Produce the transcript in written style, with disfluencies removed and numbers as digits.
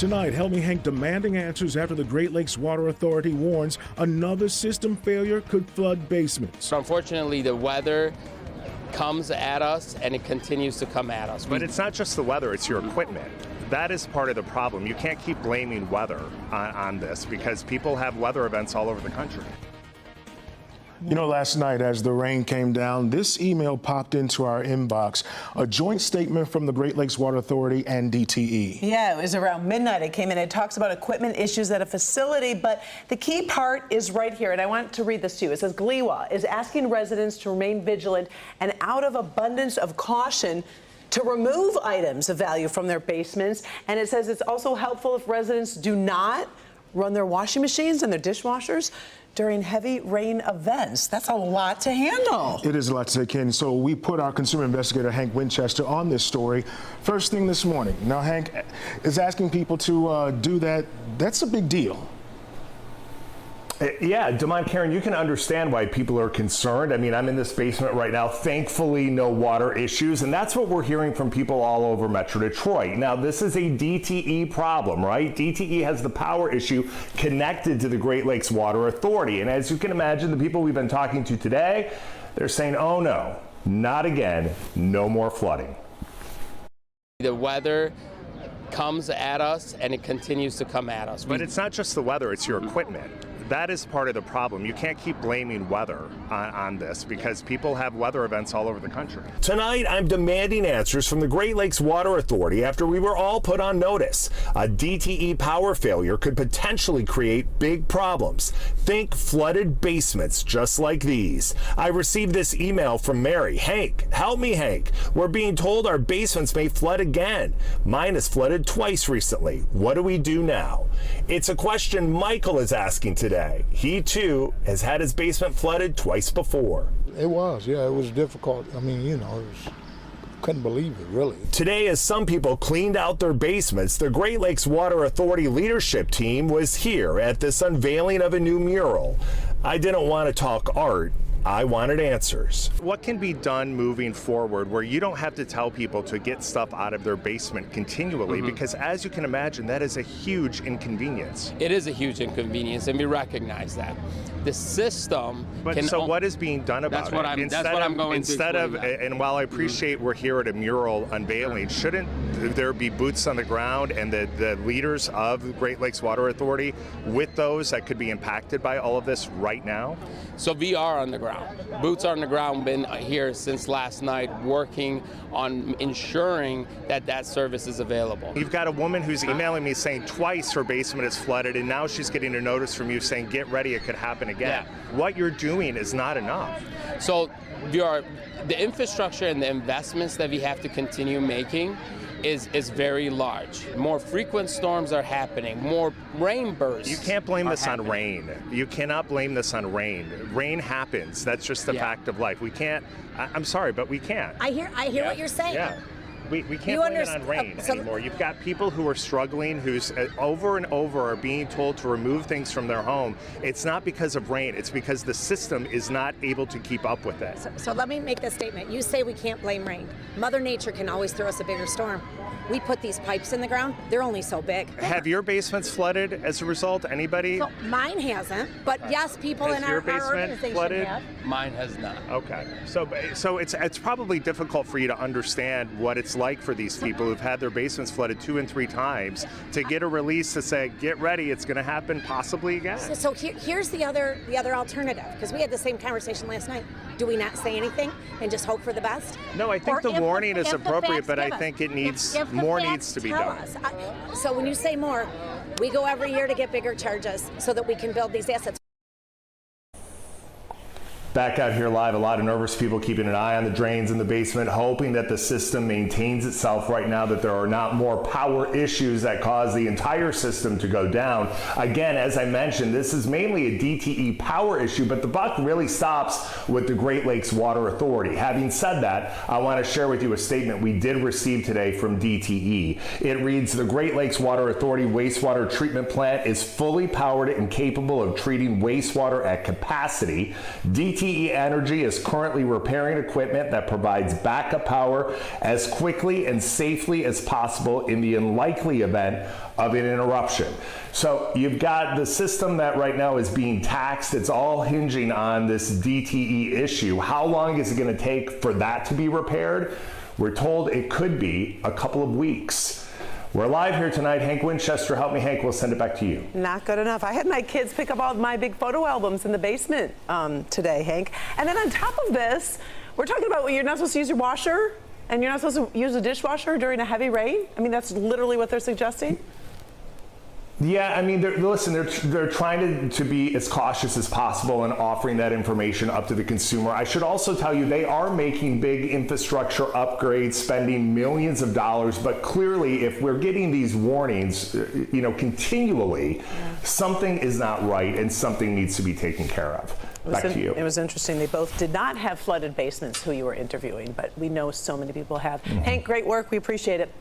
Tonight, Help Me Hank demanding answers after the Great Lakes Water Authority warns another system failure could flood basements. So unfortunately, the weather comes at us and it continues to come at us. But it's not just the weather, it's your equipment. That is part of the problem. You can't keep blaming weather on this because people have weather events all over the country. You know, last night as the rain came down, this email popped into our inbox, a joint statement from the Great Lakes Water Authority and DTE. Yeah, it was around midnight it came in. It talks about equipment issues at a facility, but the key part is right here, and I want to read this to you. It says, GLEWA is asking residents to remain vigilant and out of abundance of caution to remove items of value from their basements. And it says it's also helpful if residents do not run their washing machines and their dishwashers during heavy rain events. That's a lot to handle. It is a lot to take in. So we put our consumer investigator, Hank Winchester, on this story first thing this morning. Now, Hank is asking people to do that. That's a big deal. Yeah, Damon, Karen, you can understand why people are concerned. I mean, I'm in this basement right now. Thankfully, no water issues. And that's what we're hearing from people all over Metro Detroit. Now, this is a DTE problem, right? DTE has the power issue connected to the Great Lakes Water Authority. And as you can imagine, the people we've been talking to today, they're saying, oh no, not again, no more flooding. The weather comes at us and it continues to come at us. But it's not just the weather, it's your equipment. That is part of the problem. You can't keep blaming weather on this because people have weather events all over the country. Tonight, I'm demanding answers from the Great Lakes Water Authority after we were all put on notice. A DTE power failure could potentially create big problems. Think flooded basements just like these. I received this email from Mary. Hank, help me, Hank. We're being told our basements may flood again. Mine has flooded twice recently. What do we do now? It's a question Michael is asking today. He, too, has had his basement flooded twice before. It was, yeah, it was difficult. I mean, you know, couldn't believe it, really. Today, as some people cleaned out their basements, the Great Lakes Water Authority leadership team was here at this unveiling of a new mural. I didn't want to talk art. I wanted answers. What can be done moving forward where you don't have to tell people to get stuff out of their basement continually? Because as you can imagine, that is a huge inconvenience. It is a huge inconvenience, and we recognize that. The system so what is being done about it? That's what I'm going instead of, and while I appreciate we're here at a mural unveiling, shouldn't there be boots on the ground and the leaders of the Great Lakes Water Authority with those that could be impacted by all of this right now? So we are on the ground. Boots are on the ground, been here since last night, working on ensuring that that service is available. You've got a woman who's emailing me saying twice her basement is flooded, and now she's getting a notice from you saying, get ready, it could happen again. Yeah. What you're doing is not enough. So the infrastructure and the investments that we have to continue making is very large. More frequent storms are happening, more rain bursts. You can't blame this on rain. You cannot blame this on rain. Rain happens. That's just the fact of life. We can't, I'm sorry, but we can't. I hear what you're saying. Yeah. We can't blame it on rain anymore. You've got people who are struggling, who's over and over are being told to remove things from their home. It's not because of rain. It's because the system is not able to keep up with it. So let me make this statement. You say we can't blame rain. Mother Nature can always throw us a bigger storm. We put these pipes in the ground. They're only so big. Have your basements flooded as a result? Anybody? So mine hasn't, but yes, people in our organization flooded? have. Mine has not. Okay. So it's probably difficult for you to understand what it's like for these people who've had their basements flooded 2 and 3 times to get a release to say, get ready, it's going to happen possibly again. So here's the other alternative, because we had the same conversation last night. Do we not say anything and just hope for the best? No, I think the warning is appropriate, but I think it needs more needs to be done. So when you say more, we go every year to get bigger charges so that we can build these assets. Back out here live, a lot of nervous people keeping an eye on the drains in the basement, hoping that the system maintains itself right now, that there are not more power issues that cause the entire system to go down. Again, as I mentioned, this is mainly a DTE power issue, but the buck really stops with the Great Lakes Water Authority. Having said that, I want to share with you a statement we did receive today from DTE. It reads, the Great Lakes Water Authority wastewater treatment plant is fully powered and capable of treating wastewater at capacity. DTE DTE Energy is currently repairing equipment that provides backup power as quickly and safely as possible in the unlikely event of an interruption. So you've got the system that right now is being taxed. It's all hinging on this DTE issue. How long is it going to take for that to be repaired? We're told it could be a couple of weeks. We're live here tonight. Hank Winchester, help me, Hank. We'll send it back to you. Not good enough. I had my kids pick up all of my big photo albums in the basement today, Hank. And then on top of this, we're talking about you're not supposed to use your washer and you're not supposed to use a dishwasher during a heavy rain. I mean, that's literally what they're suggesting. Yeah, I mean, they're trying to be as cautious as possible in offering that information up to the consumer. I should also tell you they are making big infrastructure upgrades, spending millions of dollars, but clearly if we're getting these warnings, continually, something is not right and something needs to be taken care of. Back to you. It was interesting. They both did not have flooded basements who you were interviewing, but we know so many people have. Hank, great work. We appreciate it.